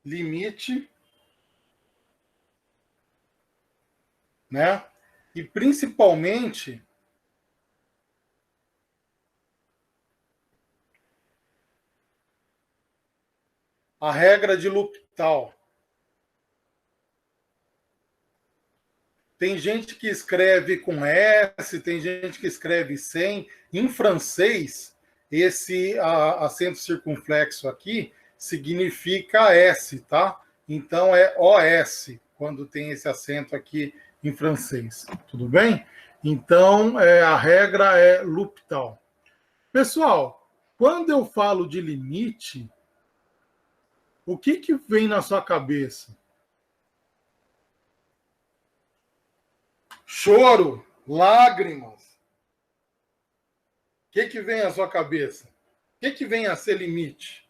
limite, né? E principalmente a regra de L'Hopital. Tem gente que escreve com S, tem gente que escreve sem. Em francês, esse acento circunflexo aqui significa S, tá? Então é OS, quando tem esse acento aqui em francês. Tudo bem? Então, a regra é L'Hopital. Pessoal, quando eu falo de limite, o que vem na sua cabeça? Choro, lágrimas. O que vem à sua cabeça? O que vem a ser limite?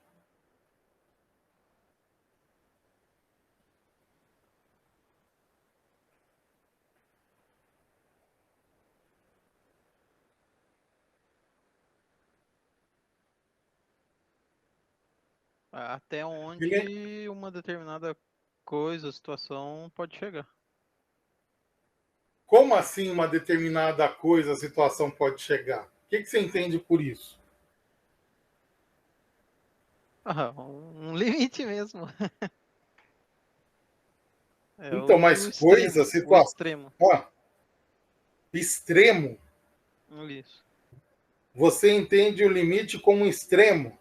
Até onde uma determinada coisa, situação pode chegar. Como assim uma determinada coisa, situação pode chegar? O que você entende por isso? Um limite mesmo. É Então, mas o coisa, extremo, o situação. extremo. Ó, extremo. Isso. Você entende o limite como um extremo.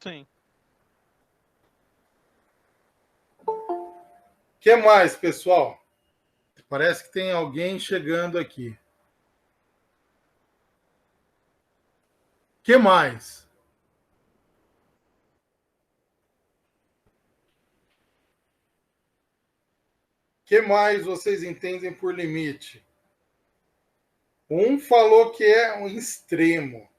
Sim. O que mais, pessoal? Parece que tem alguém chegando aqui. O que mais? O que mais vocês entendem por limite? Um falou que é um extremo.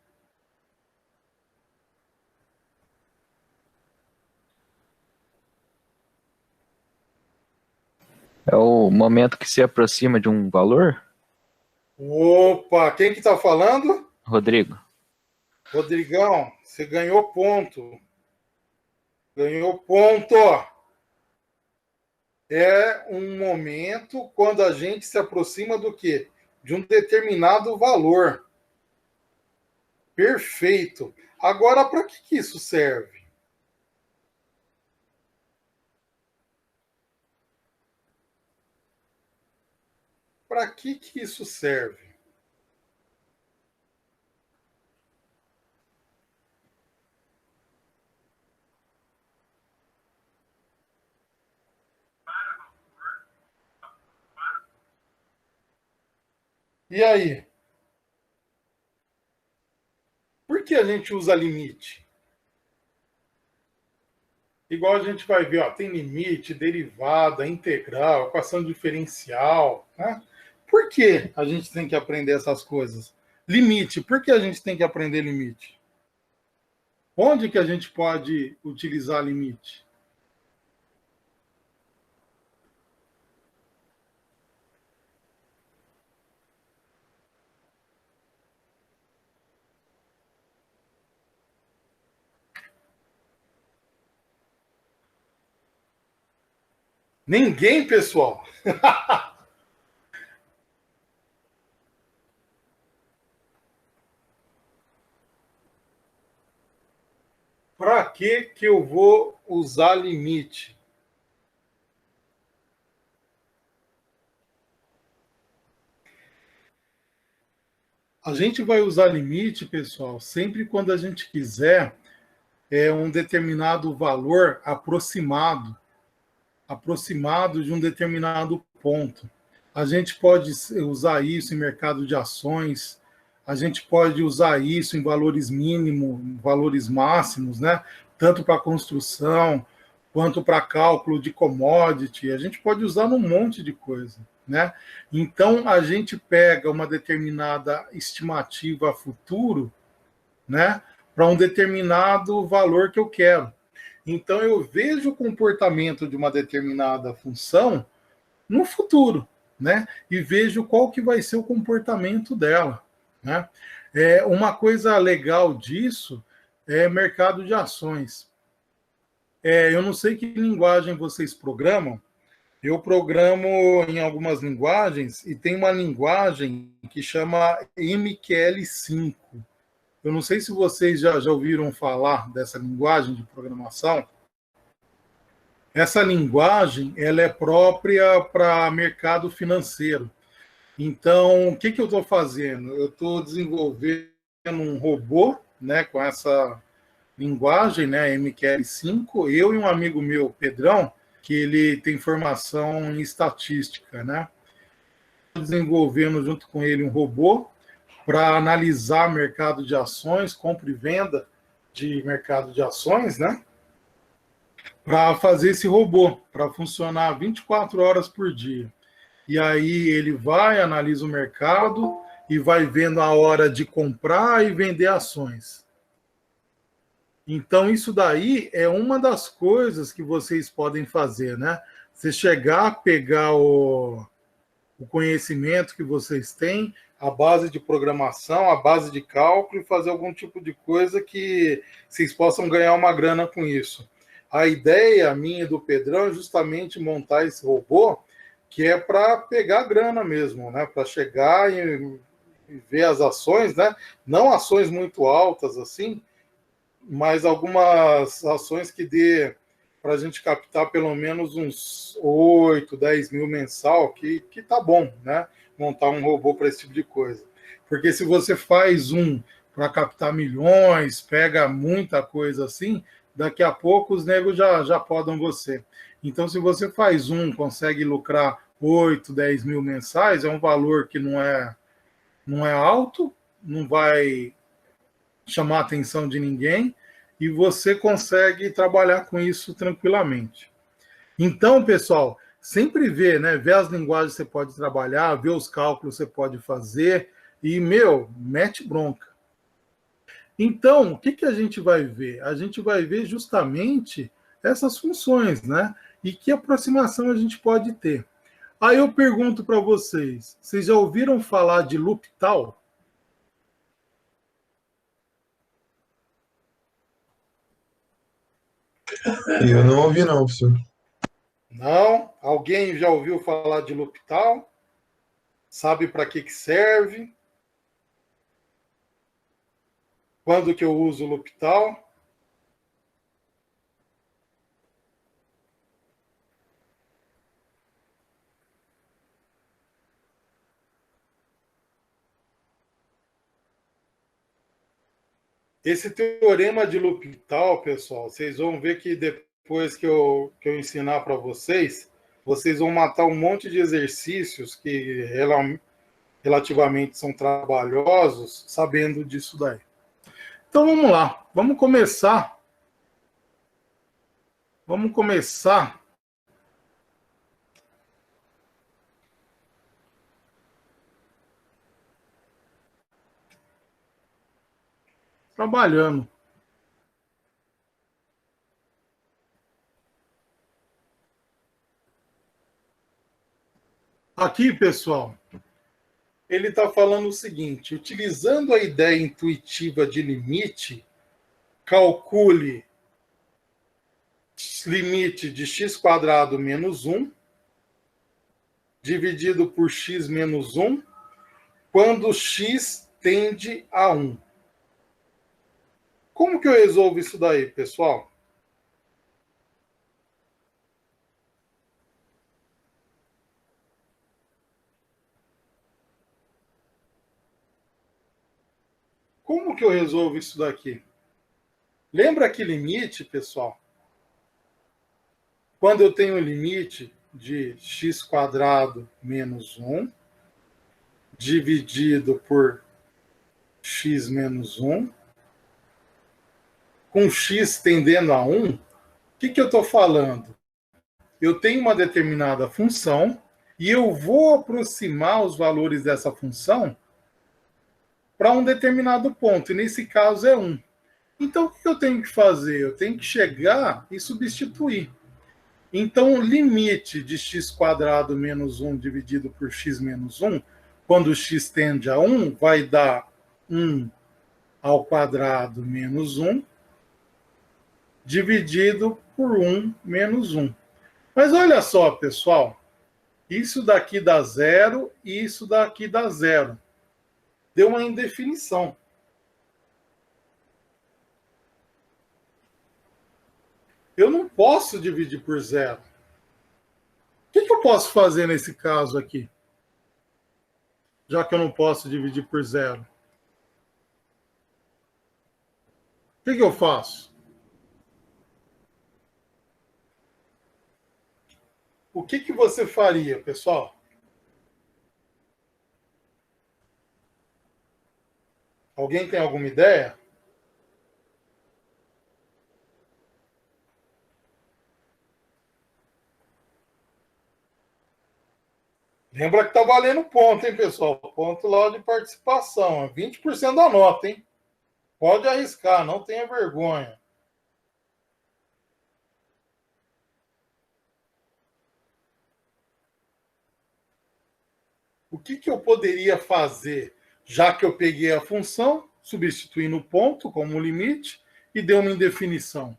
É o momento que se aproxima de um valor? Opa, quem que está falando? Rodrigo. Rodrigão, você ganhou ponto. Ganhou ponto. É um momento quando a gente se aproxima do quê? De um determinado valor. Perfeito. Agora, para que isso serve? Para que isso serve? E aí? Por que a gente usa limite? Igual a gente vai ver, ó, tem limite, derivada, integral, equação diferencial. Né? Por que a gente tem que aprender essas coisas? Limite, por que a gente tem que aprender limite? Onde que a gente pode utilizar limite? Ninguém, pessoal. Para que eu vou usar limite? A gente vai usar limite, pessoal, sempre quando a gente quiser um determinado valor aproximado de um determinado ponto. A gente pode usar isso em mercado de ações, a gente pode usar isso em valores mínimos, valores máximos, né? Tanto para construção quanto para cálculo de commodity. A gente pode usar num monte de coisa, né? Então a gente pega uma determinada estimativa a futuro, né? Para um determinado valor que eu quero. Então eu vejo o comportamento de uma determinada função no futuro, né? E vejo qual que vai ser o comportamento dela, né? Uma coisa legal disso é mercado de ações. Eu não sei que linguagem vocês programam. Eu programo em algumas linguagens e tem uma linguagem que chama MQL5. Eu não sei se vocês já ouviram falar dessa linguagem de programação. Essa linguagem ela é própria para mercado financeiro. Então, o que eu estou fazendo? Eu estou desenvolvendo um robô, né, com essa linguagem, né, MQL5. Eu e um amigo meu, Pedrão, que ele tem formação em estatística, né? Estou desenvolvendo junto com ele um robô para analisar mercado de ações, compra e venda de mercado de ações, né? Para fazer esse robô, para funcionar 24 horas por dia. E aí ele vai, analisa o mercado e vai vendo a hora de comprar e vender ações. Então, isso daí é uma das coisas que vocês podem fazer, né? Você chegar, pegar o conhecimento que vocês têm, a base de programação, a base de cálculo e fazer algum tipo de coisa que vocês possam ganhar uma grana com isso. A ideia minha do Pedrão é justamente montar esse robô que é para pegar grana mesmo, né? Para chegar e ver as ações, né? Não ações muito altas assim, mas algumas ações que dê para a gente captar pelo menos uns 8, 10 mil mensal, que tá bom, né? Montar um robô para esse tipo de coisa. Porque se você faz um para captar milhões, pega muita coisa assim, daqui a pouco os negros já podam você. Então, se você faz um, consegue lucrar 8, 10 mil mensais, é um valor que não é alto, não vai chamar a atenção de ninguém, e você consegue trabalhar com isso tranquilamente. Então, pessoal, sempre vê, né? Vê as linguagens que você pode trabalhar, vê os cálculos que você pode fazer, e, mete bronca. Então, o que a gente vai ver? A gente vai ver justamente essas funções, né? E que aproximação a gente pode ter. Aí eu pergunto para vocês já ouviram falar de L'Hopital? Eu não ouvi, não, professor. Não? Alguém já ouviu falar de L'Hopital? Sabe para que serve? Quando que eu uso o L'Hopital? Esse teorema de L'Hopital, pessoal, vocês vão ver que depois que eu ensinar para vocês, vocês vão matar um monte de exercícios que relativamente são trabalhosos, sabendo disso daí. Então vamos lá, vamos começar. Vamos começar trabalhando. Aqui, pessoal, ele está falando o seguinte: utilizando a ideia intuitiva de limite, calcule limite de x² menos 1 dividido por x menos 1 quando x tende a 1. Como que eu resolvo isso daí, pessoal? Como que eu resolvo isso daqui? Lembra que limite, pessoal? Quando eu tenho o limite de x² menos 1 dividido por x menos 1, com x tendendo a 1, o que eu estou falando? Eu tenho uma determinada função e eu vou aproximar os valores dessa função para um determinado ponto, e nesse caso é 1. Então, o que eu tenho que fazer? Eu tenho que chegar e substituir. Então, o limite de x² menos 1 dividido por x menos 1, quando x tende a 1, vai dar 1 ao quadrado menos 1, dividido por 1 menos 1. Mas olha só, pessoal. Isso daqui dá 0 e isso daqui dá 0. Deu uma indefinição. Eu não posso dividir por 0. O que eu posso fazer nesse caso aqui? Já que eu não posso dividir por 0. O que eu faço? O que você faria, pessoal? Alguém tem alguma ideia? Lembra que está valendo ponto, hein, pessoal? Ponto lá de participação. É 20% da nota, hein? Pode arriscar, não tenha vergonha. O que eu poderia fazer, já que eu peguei a função, substituindo o ponto como limite e deu uma indefinição?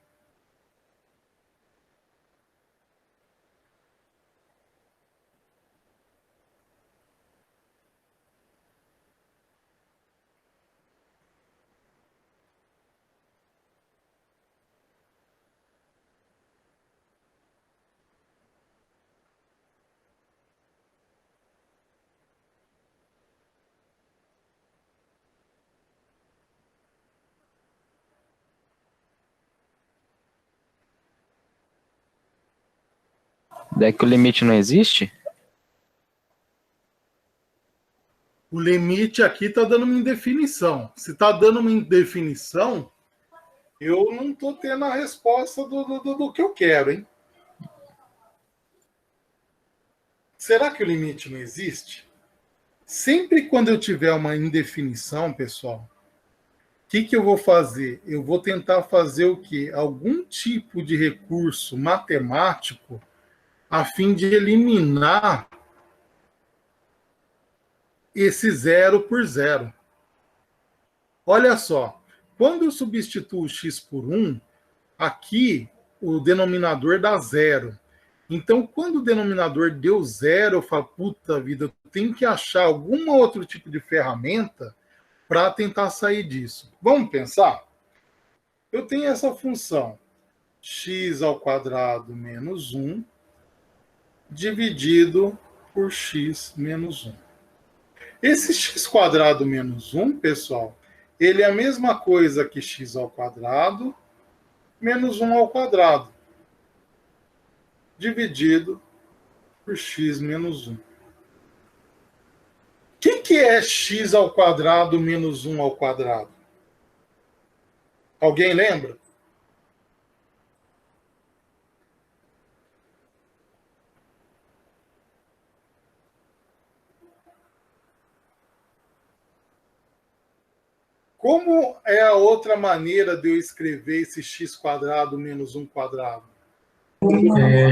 Daí que o limite não existe? O limite aqui está dando uma indefinição. Se está dando uma indefinição, eu não estou tendo a resposta do que eu quero, hein? Será que o limite não existe? Sempre quando eu tiver uma indefinição, pessoal, o que eu vou fazer? Eu vou tentar fazer o quê? Algum tipo de recurso matemático a fim de eliminar esse 0 por 0. Olha só, quando eu substituo x por 1, aqui o denominador dá 0. Então, quando o denominador deu 0, eu falo, puta vida, eu tenho que achar algum outro tipo de ferramenta para tentar sair disso. Vamos pensar? Eu tenho essa função, x ao quadrado menos 1, dividido por x menos 1. Esse x quadrado menos 1, pessoal, ele é a mesma coisa que x ao quadrado menos 1 ao quadrado, dividido por x menos 1. O que é x ao quadrado menos 1 ao quadrado? Alguém lembra? Como é a outra maneira de eu escrever esse x quadrado menos 1 quadrado?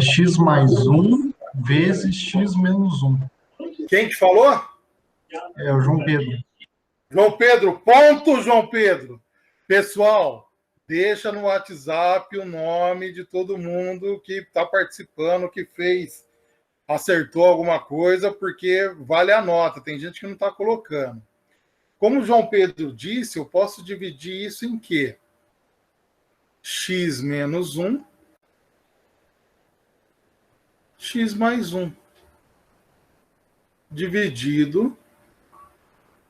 X mais 1 vezes x menos 1. Quem que falou? É o João Pedro. João Pedro, ponto, João Pedro. Pessoal, deixa no WhatsApp o nome de todo mundo que está participando, que fez, acertou alguma coisa, porque vale a nota. Tem gente que não está colocando. Como o João Pedro disse, eu posso dividir isso em quê? X menos 1, x mais 1, dividido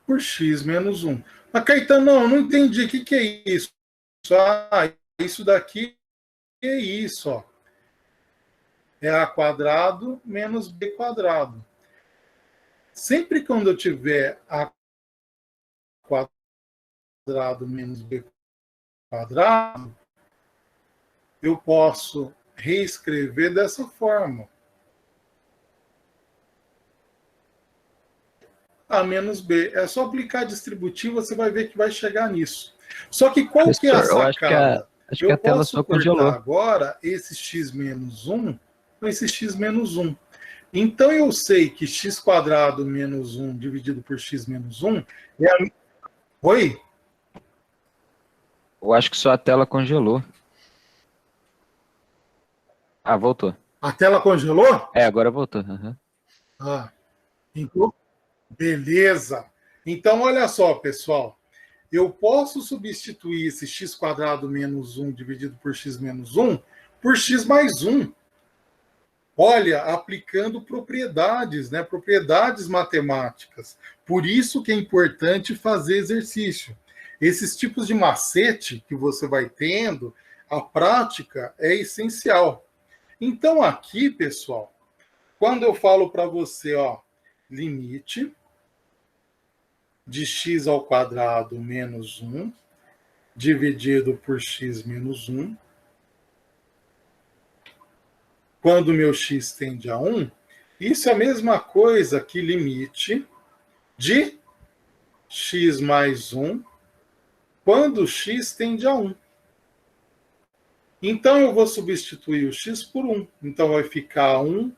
por x menos 1. Mas, Caetano, não entendi. O que é isso? Isso daqui é isso. Ó. É a quadrado menos b quadrado. Sempre quando eu tiver a quadrado menos b quadrado, eu posso reescrever dessa forma. A menos B. É só aplicar distributivo, você vai ver que vai chegar nisso. Só que qual que é a sacada? Acho que a tela só congelou. Agora esse x menos 1 com esse x menos 1. Então eu sei que x quadrado menos 1 dividido por x menos 1 é a... Oi? Eu acho que só a tela congelou. Ah, voltou. A tela congelou? É, agora voltou. Aham. Ah, então, beleza. Então, olha só, pessoal. Eu posso substituir esse x² menos 1 dividido por x menos 1 por x mais 1. Olha, aplicando propriedades, né? Propriedades matemáticas. Por isso que é importante fazer exercício. Esses tipos de macete que você vai tendo, a prática é essencial. Então, aqui, pessoal, quando eu falo para você, ó, limite de x² menos 1 dividido por x menos 1, quando o meu x tende a 1, isso é a mesma coisa que limite de x mais 1 quando o x tende a 1. Então, eu vou substituir o x por 1. Então, vai ficar 1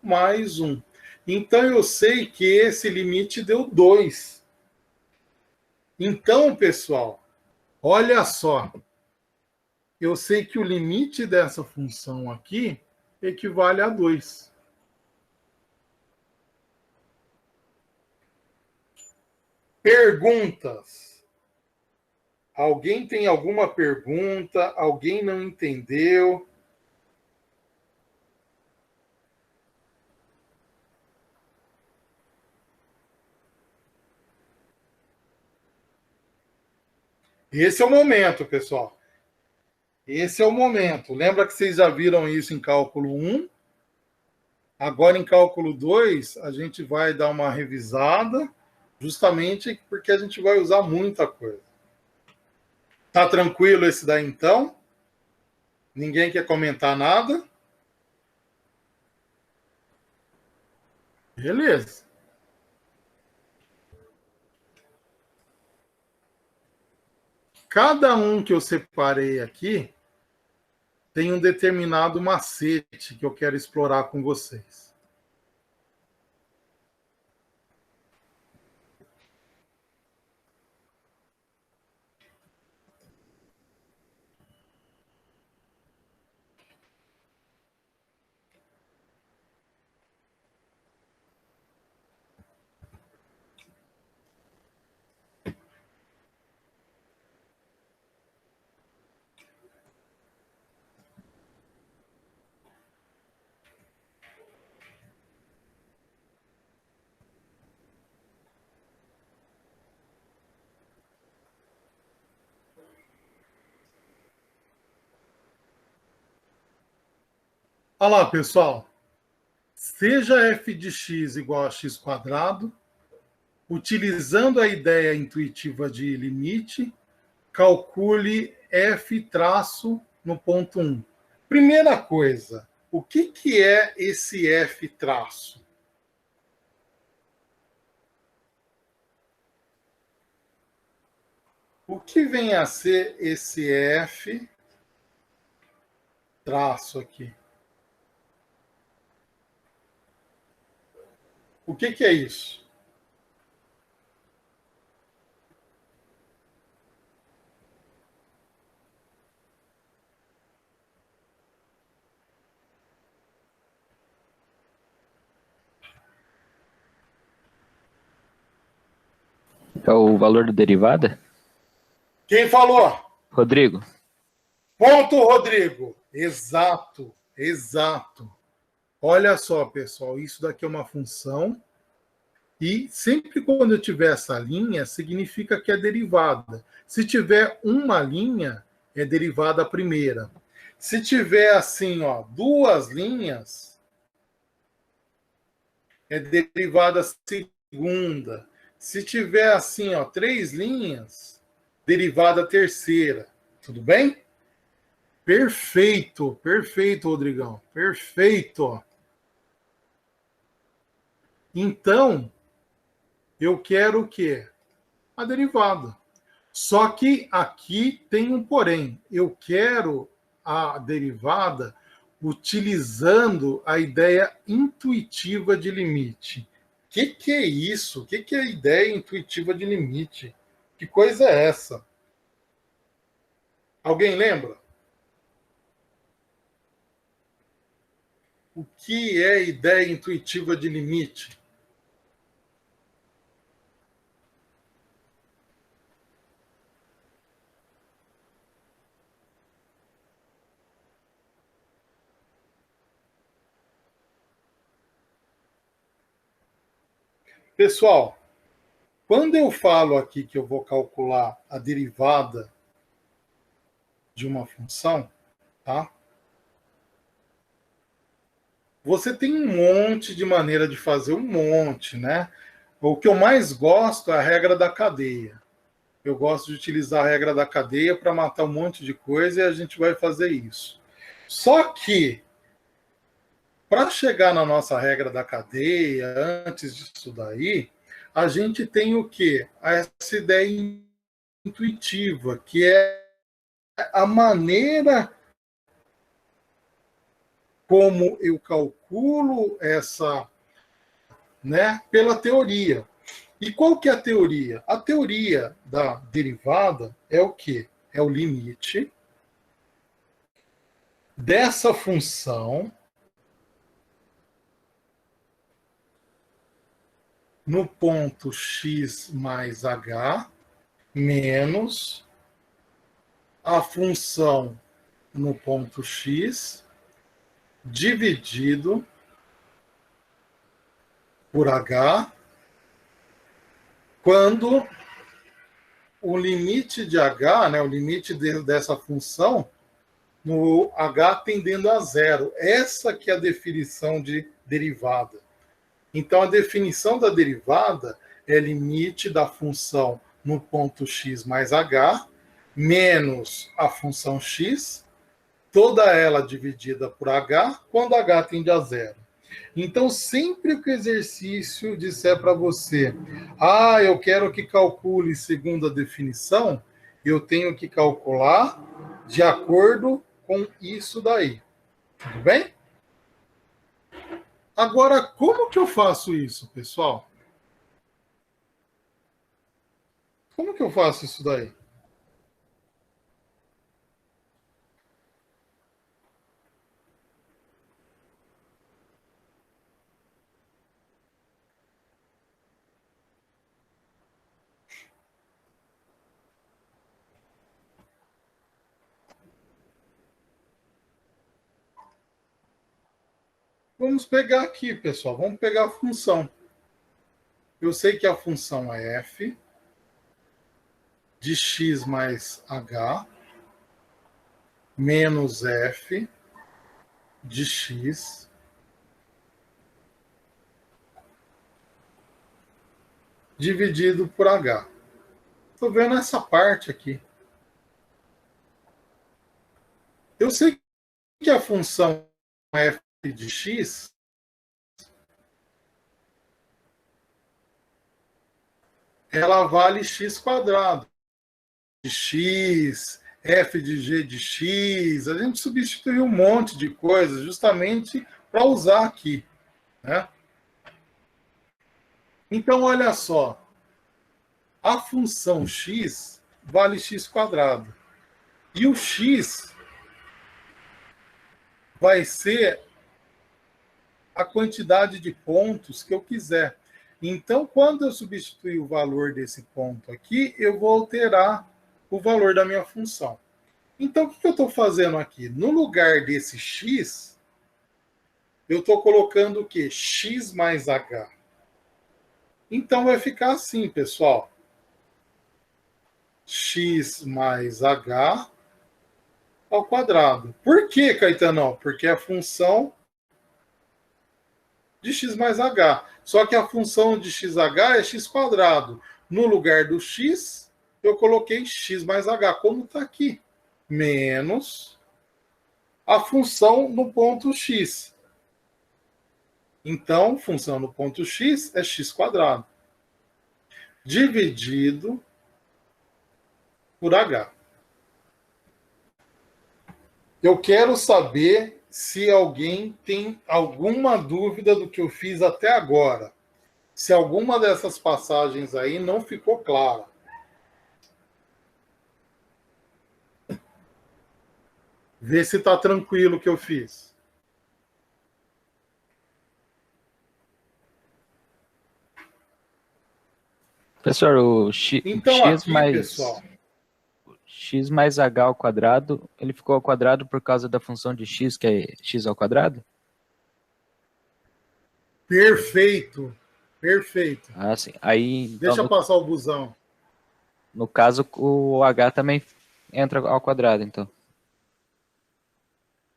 mais 1. Então, eu sei que esse limite deu 2. Então, pessoal, olha só. Eu sei que o limite dessa função aqui equivale a 2. Perguntas. Alguém tem alguma pergunta? Alguém não entendeu? Esse é o momento, pessoal. Esse é o momento. Lembra que vocês já viram isso em cálculo 1? Agora, em cálculo 2, a gente vai dar uma revisada, justamente porque a gente vai usar muita coisa. Tá tranquilo esse daí, então? Ninguém quer comentar nada? Beleza. Cada um que eu separei aqui tem um determinado macete que eu quero explorar com vocês. Olha lá, pessoal. Seja f de x igual a x², utilizando a ideia intuitiva de limite, calcule f traço no ponto 1. Primeira coisa, o que é esse f traço? O que vem a ser esse f traço aqui? O que é isso? É o valor da derivada? Quem falou? Rodrigo. Ponto, Rodrigo. Exato, exato. Olha só, pessoal, isso daqui é uma função e sempre quando eu tiver essa linha, significa que é derivada. Se tiver uma linha, é derivada a primeira. Se tiver assim, ó, duas linhas, é derivada a segunda. Se tiver assim, ó, três linhas, derivada a terceira. Tudo bem? Perfeito, perfeito, Rodrigão. Perfeito. Então, eu quero o quê? A derivada. Só que aqui tem um porém. Eu quero a derivada utilizando a ideia intuitiva de limite. O que é isso? O que é a ideia intuitiva de limite? Que coisa é essa? Alguém lembra? o que é ideia intuitiva de limite? Pessoal, quando eu falo aqui que eu vou calcular a derivada de uma função, tá? Você tem um monte de maneira de fazer, um monte, né? O que eu mais gosto é a regra da cadeia. Eu gosto de utilizar a regra da cadeia para matar um monte de coisa e a gente vai fazer isso. Só que, para chegar na nossa regra da cadeia, antes disso daí, a gente tem o quê? Essa ideia intuitiva, que é a maneira como eu calculo essa, né, pela teoria. E qual que é a teoria? A teoria da derivada é o quê? É o limite dessa função no ponto x mais h menos a função no ponto x dividido por h, quando o limite de h, né, o limite dessa função, no h tendendo a zero. Essa que é a definição de derivada. Então, a definição da derivada é limite da função no ponto x mais h, menos a função x, toda ela dividida por h, quando h tende a zero. Então, sempre que o exercício disser para você, eu quero que calcule segundo a definição, eu tenho que calcular de acordo com isso daí. Tudo bem? Agora, como que eu faço isso, pessoal? Como que eu faço isso daí? Vamos pegar aqui, pessoal. Vamos pegar a função. Eu sei que a função é f de x mais h menos f de x dividido por h. Estou vendo essa parte aqui. Eu sei que a função f de x ela vale x quadrado. De x, f de g de x. A gente substituiu um monte de coisas justamente para usar aqui, né? Então, olha só. A função x vale x quadrado. E o x vai ser a quantidade de pontos que eu quiser. Então, quando eu substituir o valor desse ponto aqui, eu vou alterar o valor da minha função. Então, o que eu estou fazendo aqui? No lugar desse x, eu estou colocando o quê? X mais h. Então, vai ficar assim, pessoal. X mais h ao quadrado. Por que, Caetanão? Porque é a função de x mais h. Só que a função de xh é x quadrado. No lugar do x, eu coloquei x mais h, como está aqui. Menos a função no ponto x. Então, função no ponto x é x quadrado. Dividido por h. Eu quero saber se alguém tem alguma dúvida do que eu fiz até agora. Se alguma dessas passagens aí não ficou clara. Vê se está tranquilo o que eu fiz. Professor, o x, Então, x aqui, mais pessoal, x mais h ao quadrado, ele ficou ao quadrado por causa da função de x, que é x ao quadrado? perfeito, perfeito. Ah, sim. Aí, então, Deixa eu passar o busão. no caso, o h também entra ao quadrado, então.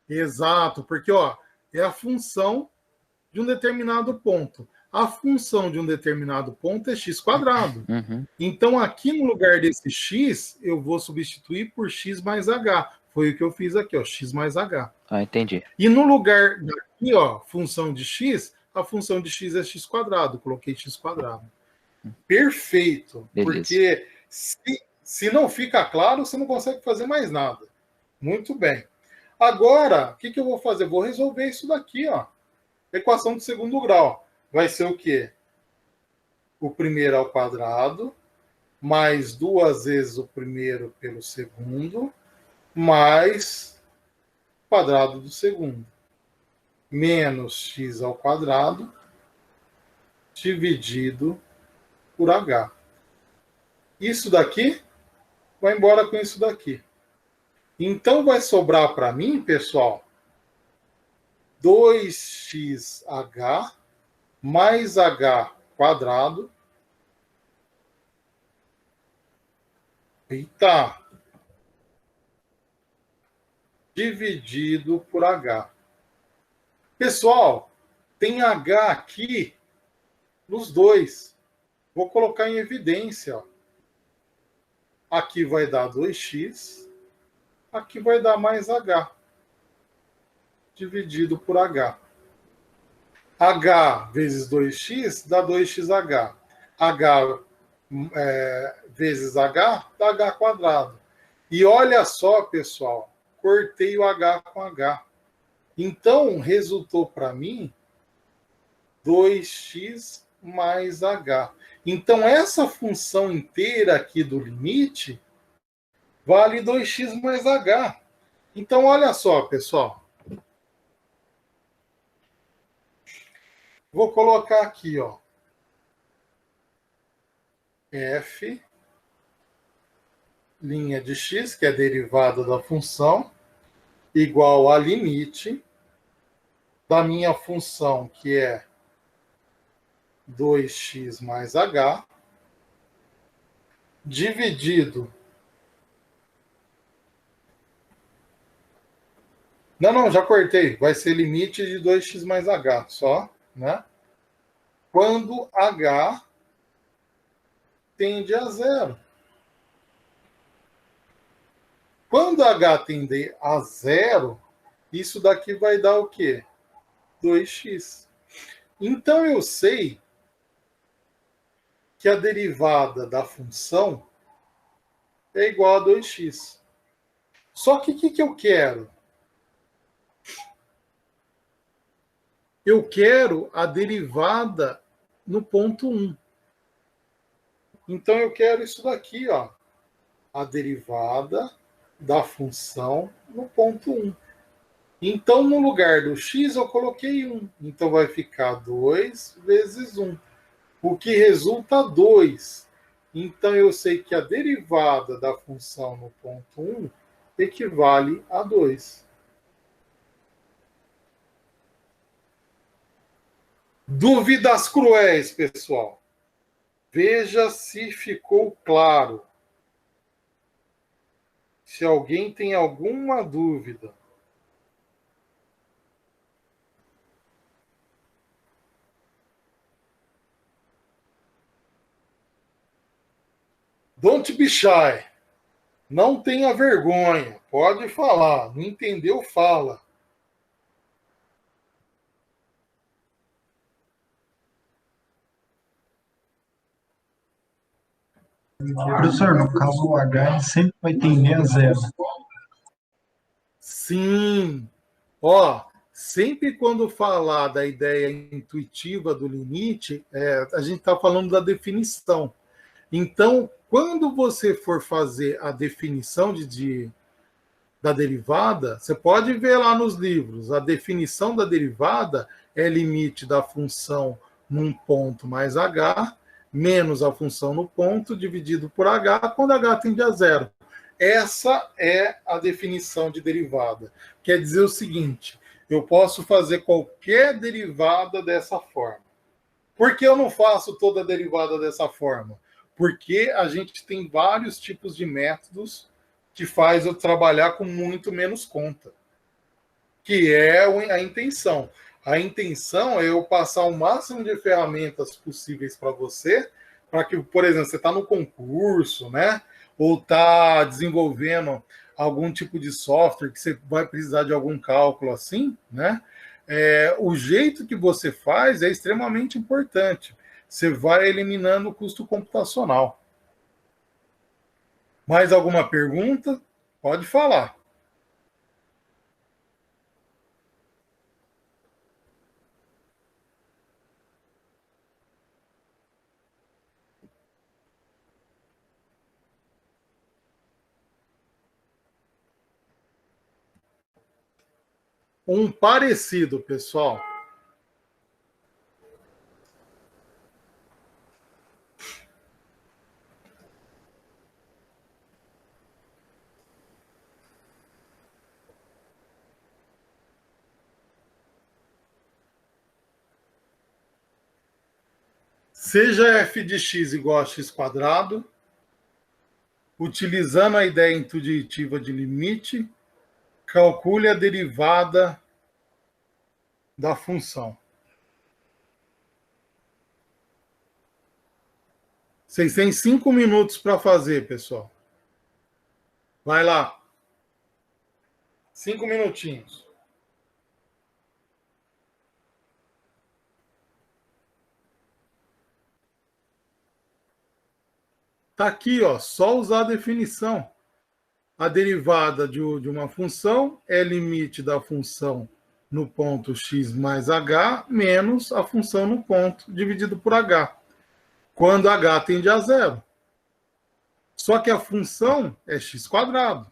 Exato, porque ó, é a função de um determinado ponto. A função de um determinado ponto é x quadrado. Uhum. Então, aqui no lugar desse x, eu vou substituir por x mais h. Foi o que eu fiz aqui, ó, x mais h. Ah, entendi. E no lugar daqui, ó, função de x, a função de x é x quadrado. Coloquei x quadrado. Perfeito. Beleza. Porque se não fica claro, você não consegue fazer mais nada. Muito bem. Agora, o que eu vou fazer? Vou resolver isso daqui, ó. Equação de segundo grau. Vai ser o quê? O primeiro ao quadrado, mais 2 vezes o primeiro pelo segundo, mais quadrado do segundo. Menos x ao quadrado, dividido por h. Isso daqui vai embora com isso daqui. Então, vai sobrar para mim, pessoal, 2xh mais h quadrado. Eita! Dividido por h. Pessoal, tem h aqui nos dois. Vou colocar em evidência. Ó. Aqui vai dar 2x. Aqui vai dar mais h. Dividido por h. h vezes 2x dá 2xh. h vezes h dá h quadrado. E olha só, pessoal, cortei o h com h. Então, resultou para mim 2x mais h. Então, essa função inteira aqui do limite vale 2x mais h. Então, olha só, pessoal. Vou colocar aqui, ó. F, linha de x, que é a derivada da função, igual a limite da minha função, que é 2x mais h, dividido... Não, já cortei. Vai ser limite de 2x mais h, só, né? Quando h tende a zero. Quando h tende a zero, isso daqui vai dar o quê? 2x. Então, eu sei que a derivada da função é igual a 2x. Só que o que eu quero? Eu quero a derivada no ponto 1. Então, eu quero isso daqui, ó. A derivada da função no ponto 1. Então, no lugar do x, eu coloquei 1. Então, vai ficar 2 vezes 1. O que resulta 2. Então, eu sei que a derivada da função no ponto 1 equivale a 2. Dúvidas cruéis, pessoal. Veja se ficou claro. Se alguém tem alguma dúvida. Don't be shy. Não tenha vergonha. Pode falar. Não entendeu, fala. Professor, no caso o H ele sempre vai tender a zero. Sim. Ó, sempre quando falar da ideia intuitiva do limite, a gente está falando da definição. Então, quando você for fazer a definição da derivada, você pode ver lá nos livros, a definição da derivada é limite da função num ponto mais h, menos a função no ponto dividido por h, quando h tende a zero. Essa é a definição de derivada. Quer dizer o seguinte, eu posso fazer qualquer derivada dessa forma. Por que eu não faço toda a derivada dessa forma? Porque a gente tem vários tipos de métodos que faz eu trabalhar com muito menos conta, que é a intenção. A intenção é eu passar o máximo de ferramentas possíveis para você, para que, por exemplo, você está no concurso, né? Ou está desenvolvendo algum tipo de software que você vai precisar de algum cálculo assim, né? O jeito que você faz é extremamente importante. Você vai eliminando o custo computacional. Mais alguma pergunta? Pode falar. Um parecido, pessoal. Seja f de x igual a x quadrado, utilizando a ideia intuitiva de limite, calcule a derivada da função. Vocês têm 5 minutos para fazer, pessoal. Vai lá. 5 minutinhos. Está aqui, ó, só usar a definição. A derivada de uma função é limite da função no ponto x mais h menos a função no ponto dividido por h, quando h tende a zero. Só que a função é x quadrado.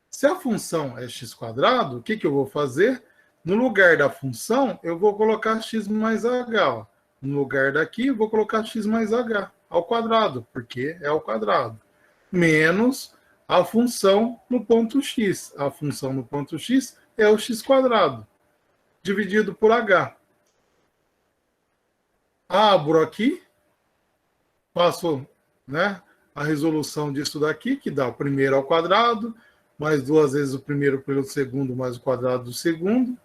Se a função é x quadrado, o que eu vou fazer? No lugar da função, eu vou colocar x mais h. Ó. No lugar daqui, eu vou colocar x mais h ao quadrado, porque é ao quadrado. Menos a função no ponto x. A função no ponto x é o x quadrado, dividido por h. Abro aqui, faço, né, a resolução disso daqui, que dá o primeiro ao quadrado, mais 2 vezes o primeiro pelo segundo, mais o quadrado do segundo,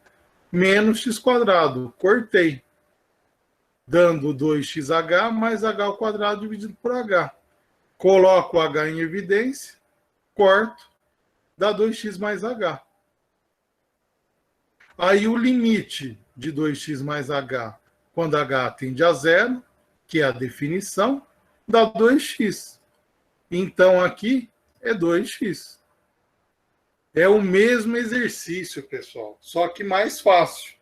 menos x quadrado. Cortei. Dando 2xh mais h ao quadrado dividido por h. Coloco h em evidência, corto, dá 2x mais h. Aí o limite de 2x mais h, quando h tende a zero, que é a definição, dá 2x. Então aqui é 2x. É o mesmo exercício, pessoal, só que mais fácil.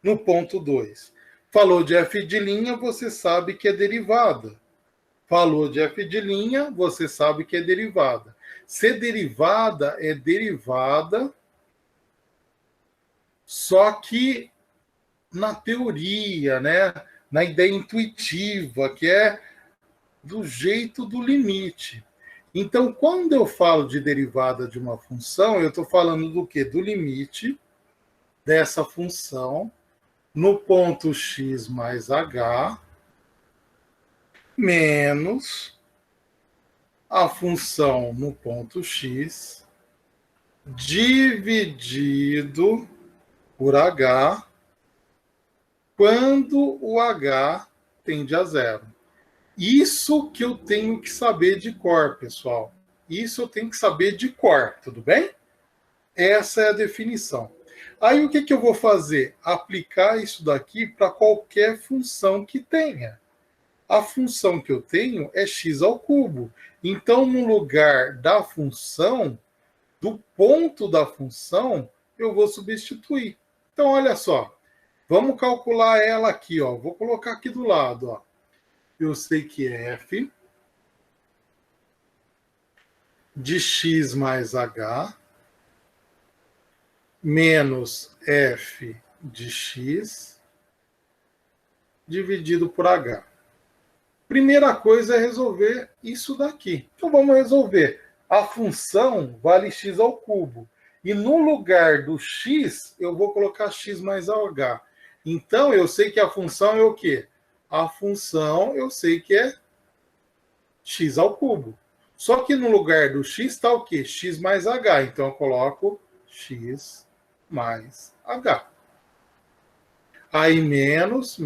No ponto 2. Falou de f de linha, você sabe que é derivada. Falou de f de linha, você sabe que é derivada. Se derivada é derivada, só que na teoria, né? Na ideia intuitiva, que é do jeito do limite. Então, quando eu falo de derivada de uma função, eu estou falando do quê? Do limite dessa função no ponto x mais h menos a função no ponto x dividido por h quando o h tende a zero. Isso que eu tenho que saber de cor, pessoal. Isso eu tenho que saber de cor, tudo bem? Essa é a definição. Aí o que eu vou fazer? Aplicar isso daqui para qualquer função que tenha. A função que eu tenho é x ao cubo. Então, no lugar da função, do ponto da função, eu vou substituir. Então, olha só. Vamos calcular ela aqui, ó. Vou colocar aqui do lado, ó. Eu sei que é f de x mais h menos f de x dividido por h. Primeira coisa é resolver isso daqui. Então vamos resolver. A função vale x ao cubo. E no lugar do x, eu vou colocar x mais h. Então eu sei que a função é o quê? A função eu sei que é x ao cubo. Só que no lugar do x está o quê? X mais h. Então eu coloco x mais h. Aí menos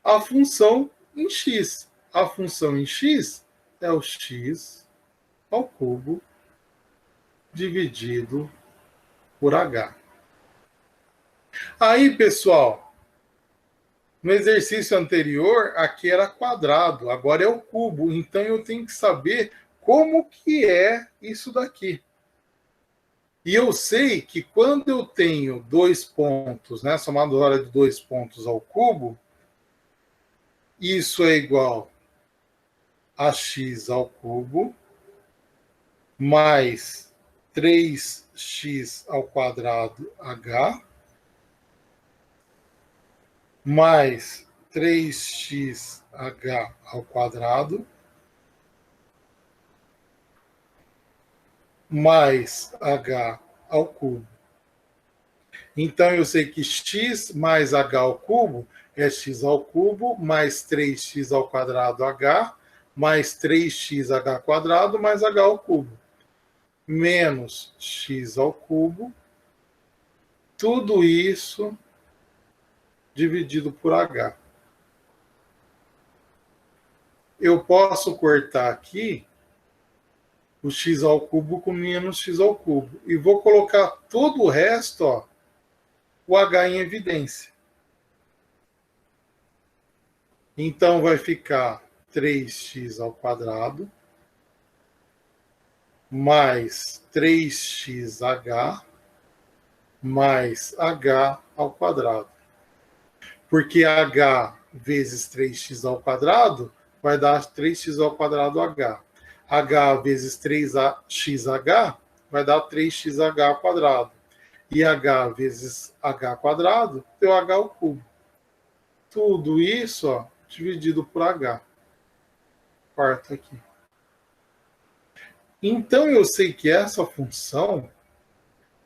a função em x. A função em x é o x ao cubo dividido por h. Aí, pessoal, no exercício anterior, aqui era quadrado, agora é o cubo. Então, eu tenho que saber como que é isso daqui. E eu sei que quando eu tenho dois pontos, né, somatória de dois pontos ao cubo, isso é igual a x ao cubo mais 3x ao quadrado h mais 3xh ao quadrado mais h ao cubo. Então, eu sei que x mais h ao cubo é x ao cubo mais 3x ao quadrado h mais 3xh quadrado mais h ao cubo. Menos x ao cubo. Tudo isso dividido por h. Eu posso cortar aqui o x ao cubo com menos x ao cubo. E vou colocar todo o resto, ó, o h em evidência. Então, vai ficar 3x ao quadrado mais 3xh mais h ao quadrado. Porque h vezes 3x ao quadrado vai dar 3x ao quadrado h. H vezes 3xh vai dar 3xh ao quadrado. E h vezes h quadrado deu h ao cubo. Tudo isso, ó, dividido por h. Quarto aqui. Então, eu sei que essa função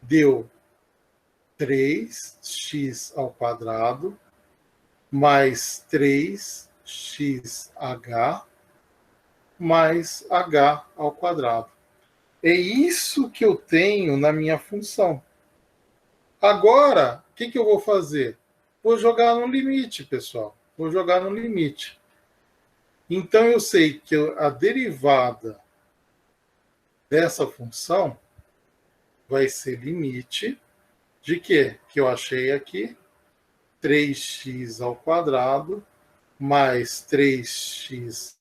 deu 3x ao quadrado mais 3xh mais h ao quadrado. É isso que eu tenho na minha função. Agora, o que eu vou fazer? Vou jogar no limite, pessoal. Vou jogar no limite. Então, eu sei que a derivada dessa função vai ser limite de quê? Que eu achei aqui. 3x ao quadrado mais 3xh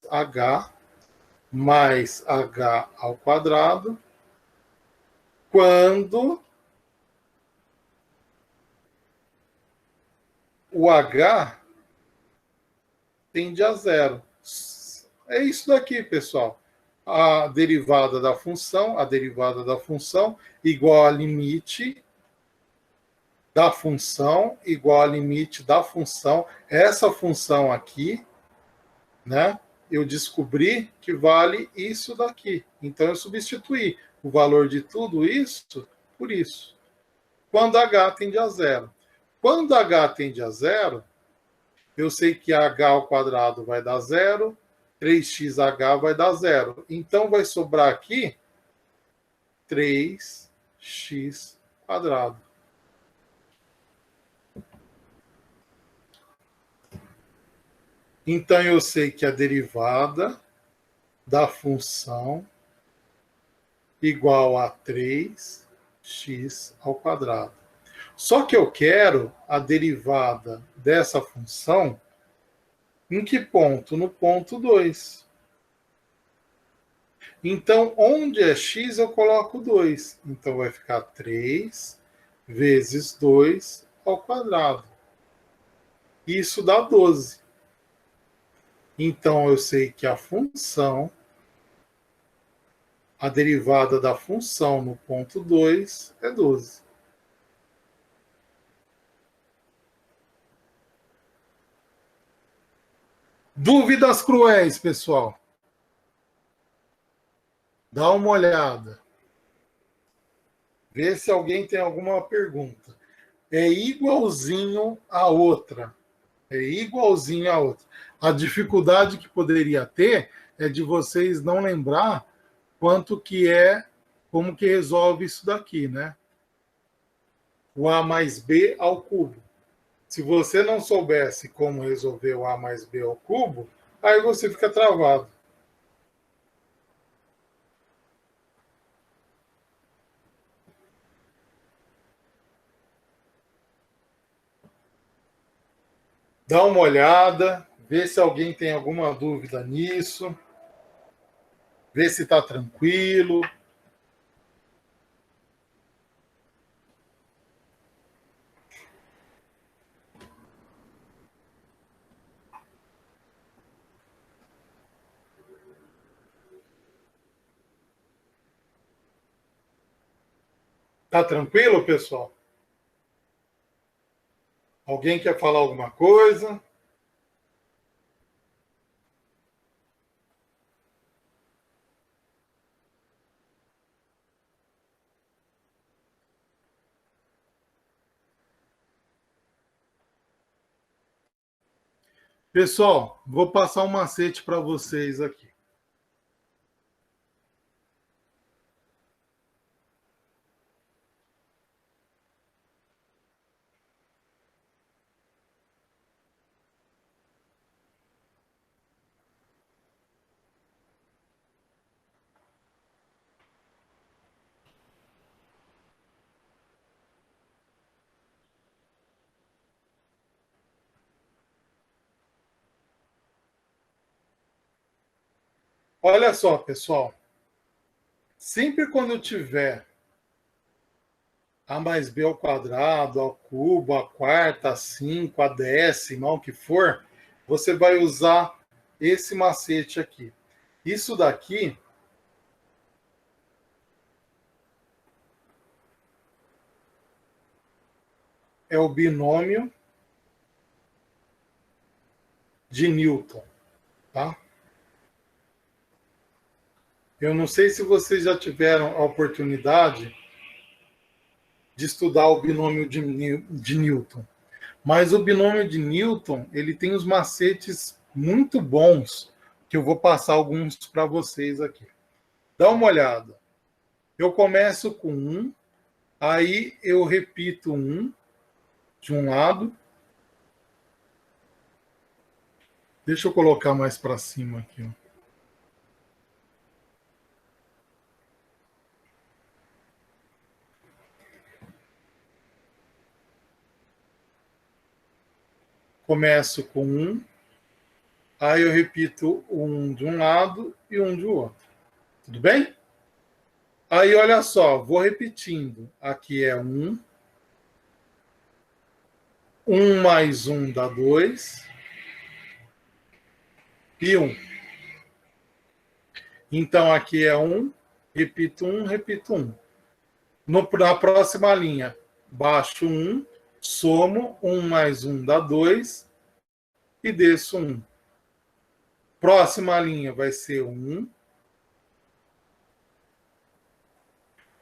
mais h ao quadrado, quando o h tende a zero. É isso daqui, pessoal. A derivada da função igual a limite da função igual a limite da função. Essa função aqui, né? Eu descobri que vale isso daqui. Então, eu substituí o valor de tudo isso por isso. Quando h tende a zero. Quando h tende a zero, eu sei que h ao quadrado vai dar zero, 3xh vai dar zero. Então, vai sobrar aqui 3x quadrado. Então, eu sei que a derivada da função igual a 3x ao quadrado. Só que eu quero a derivada dessa função em que ponto? No ponto 2. Então, onde é x, eu coloco 2. Então, vai ficar 3 vezes 2 ao quadrado. Isso dá 12. Então, eu sei que a função, a derivada da função no ponto 2 é 12. Dúvidas cruéis, pessoal. Dá uma olhada. Vê se alguém tem alguma pergunta. É igualzinho a outra. É igualzinho a outra. A dificuldade que poderia ter é de vocês não lembrar quanto que é, como que resolve isso daqui, né? O A mais B ao cubo. Se você não soubesse como resolver o A mais B ao cubo, aí você fica travado. Dá uma olhada, vê se alguém tem alguma dúvida nisso, vê se está tranquilo. Tá tranquilo, pessoal? Alguém quer falar alguma coisa? Pessoal, vou passar um macete para vocês aqui. Olha só, pessoal. Sempre quando eu tiver A mais B ao quadrado, ao cubo, a quarta, a 5, a décima, o que for, você vai usar esse macete aqui. Isso daqui é o binômio de Newton, tá? Eu não sei se vocês já tiveram a oportunidade de estudar o binômio de Newton, mas o binômio de Newton, ele tem os macetes muito bons, que eu vou passar alguns para vocês aqui. Dá uma olhada. Eu começo com 1, aí eu repito 1 de um lado. Deixa eu colocar mais para cima aqui, ó. Começo com 1, aí eu repito 1 de um lado e 1 de outro. Tudo bem? Aí, olha só, vou repetindo. Aqui é 1. 1 mais 1 dá 2. E 1. Então, aqui é 1. Repito 1, repito 1. Na próxima linha, baixo 1, somo, 1 mais 1 dá 2 e desço 1. Próxima linha vai ser 1.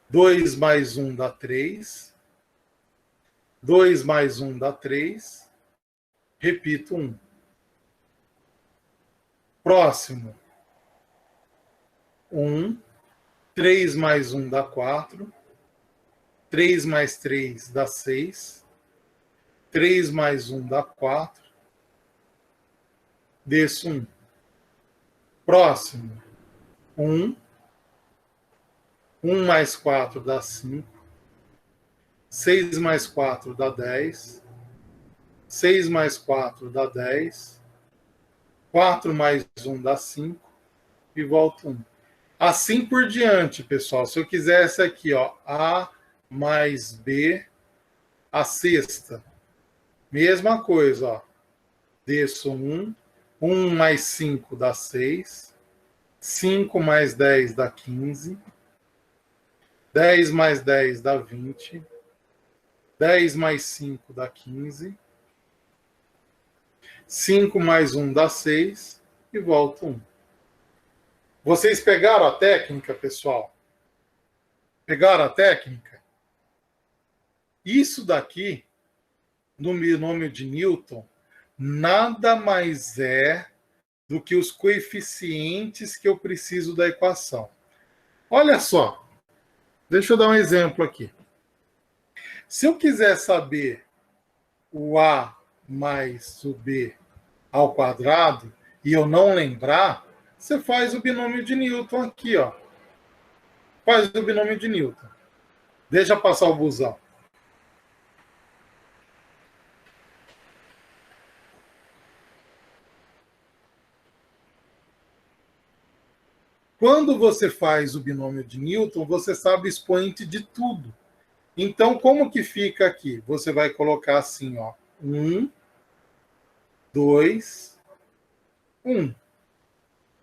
2 mais 1 dá 3. 2 mais 1 dá 3. Repito 1. Próximo. 1. 3 mais 1 dá 4. 3 mais 3 dá 6. 3 mais 1 dá 4. Desço 1. Próximo. 1. 1 mais 4 dá 5. 6 mais 4 dá 10. 6 mais 4 dá 10. 4 mais 1 dá 5. E volto 1. Assim por diante, pessoal. Se eu quisesse aqui, ó, A mais B, a sexta. Mesma coisa, ó. Desço 1. 1 mais 5 dá 6. 5 mais 10 dá 15. 10 mais 10 dá 20. 10 mais 5 dá 15. 5 mais 1 dá 6 e volta 1. Vocês pegaram a técnica, pessoal? Pegaram a técnica? Isso daqui, no binômio de Newton, nada mais é do que os coeficientes que eu preciso da equação. Olha só, deixa eu dar um exemplo aqui. Se eu quiser saber o A mais o B ao quadrado, e eu não lembrar, você faz o binômio de Newton aqui, ó. Faz o binômio de Newton. Deixa passar o busão. Quando você faz o binômio de Newton, você sabe o expoente de tudo. Então, como que fica aqui? Você vai colocar assim, ó. 1, 2, 1.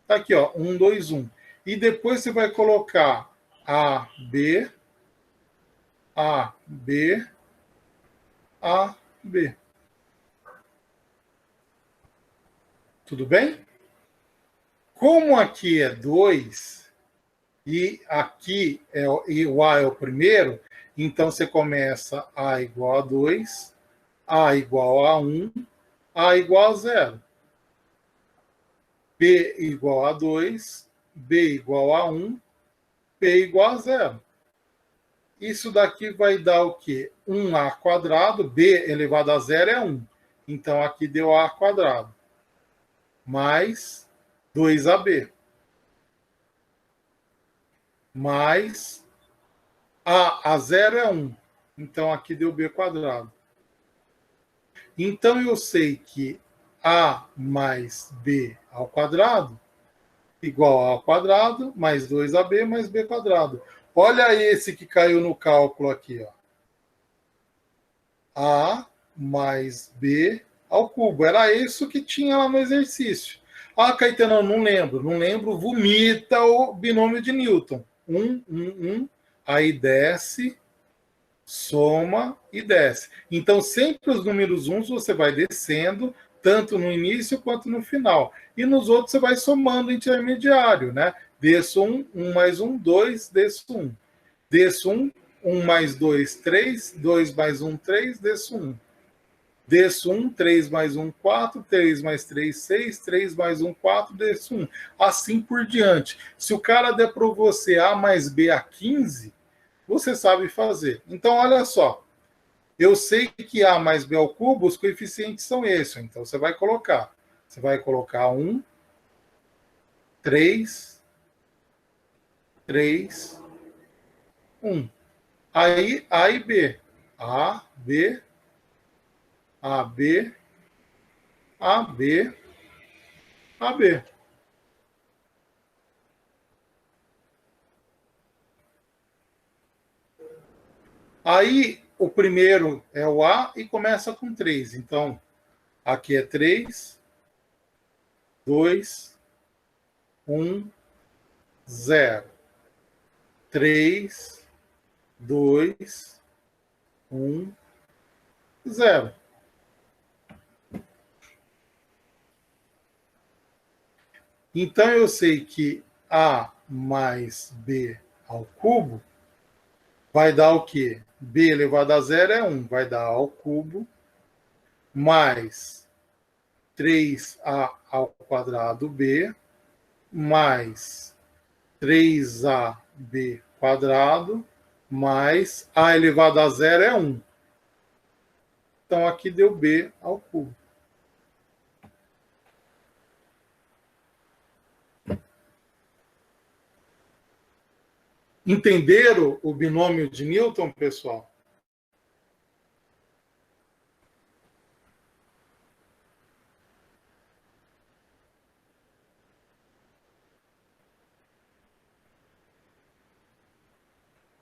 Tá aqui, ó. 1, 2, 1. E depois você vai colocar A, B, A, B, A, B. Tudo bem? Como aqui é 2 e aqui e o A é o primeiro, então você começa A igual a 2, A igual a 1, A igual a 0. B igual a 2, B igual a 1, P igual a 0. Isso daqui vai dar o quê? 1A quadrado, B elevado a 0 é 1. Então aqui deu A quadrado. Mais 2AB. Mais A 0 é 1. Então aqui deu B quadrado. Então eu sei que A mais B ao quadrado igual a ao quadrado mais 2AB mais B quadrado. Olha esse que caiu no cálculo aqui, ó. A mais B ao cubo. Era isso que tinha lá no exercício. Ah, Caetano, eu não lembro. Não lembro, vomita o binômio de Newton. 1. Aí desce, soma e desce. Então, sempre os números 1 você vai descendo, tanto no início quanto no final. E nos outros você vai somando intermediário, né? Desço 1 mais 1, 2, desço 1. Desço 1 mais 2, 3, 2 mais 1, 3, desço 1. Desço 1, 3 mais 1, 4, 3 mais 3, 6, 3 mais 1, 4, desço 1. Assim por diante. Se o cara der para você A mais B a 15, você sabe fazer. Então, olha só. Eu sei que A mais B ao cubo, os coeficientes são esses. Então, você vai colocar. Você vai colocar 1, 3, 3, 1. Aí, A e B. A, B, A, B, A, B, A, B. Aí, o primeiro é o A e começa com 3. Então, aqui é 3, 2, 1, 0. 3, 2, 1, 0. Então, eu sei que A mais B ao cubo vai dar o quê? B elevado a 0 é 1. Vai dar A ao cubo mais 3A ao quadrado B mais 3AB quadrado mais A elevado a 0 é 1. Então, aqui deu B ao cubo. Entenderam o binômio de Newton, pessoal?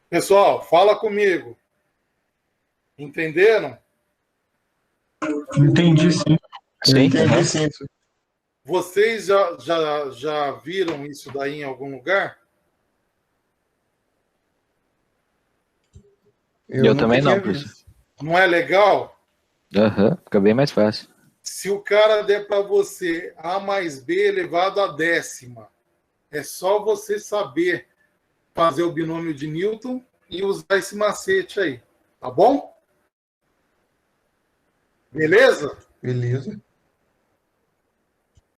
Pessoal, fala comigo. Entenderam? Entendi, sim. Sim. Entendi sim. Vocês já viram isso daí em algum lugar? Eu nunca também não, tinha professor. visto. Não é legal? Aham, fica bem mais fácil. Se o cara der para você A mais B elevado à 10ª, é só você saber fazer o binômio de Newton e usar esse macete aí. Tá bom? Beleza? Beleza.